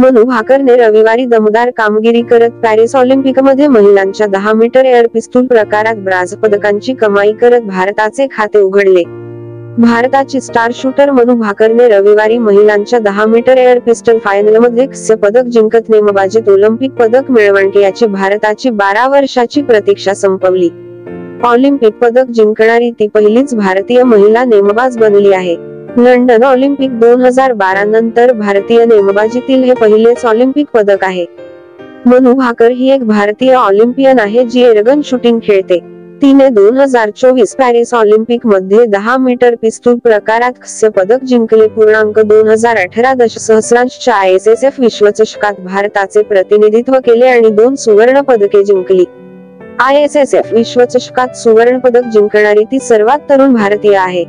मनू भाकरने रविवारी दमदार कामगिरी करत पॅरिस ऑलिम्पिकमध्ये महिलांच्या 10 मीटर एअर पिस्तूल प्रकारात ब्राझ पदकांची कमाई करत भारताचे खाते उघडले। भारताची स्टार शूटर मनू भाकरने रविवारी महिलांच्या 10 मीटर एअर पिस्टल फायनलमध्ये कांस्य पदक जिंकत नेमबाजीत ऑलिम्पिक पदक मिळवण्याची भारताची 12 वर्षाची प्रतीक्षा संपवली। ऑलिम्पिक पदक जिंकणारी ती पहिलीच भारतीय महिला नेमबाज बनली आहे। लंडन ऑलिम्पिक 2012 नंतर भारतीय नेमबाजीतील हे पहिलेच ऑलिम्पिक पदक आहे। मनू भाकर ही एक भारतीय ऑलिम्पियन आहे जी एअरगन शूटिंग खेळते। तिने 2024 पॅरिस ऑलिम्पिक मध्ये 10 मीटर पिस्तूल प्रकारात कांस्य पदक जिंकले। 2018 दशसहस्रांशच्या ISSF विश्वचषकात भारताचे प्रतिनिधित्व केले आणि 2 सुवर्ण पदके जिंकली। ISSF विश्वचषकात सुवर्ण पदक जिंकणारी ती सर्वात तरुण भारतीय आहे।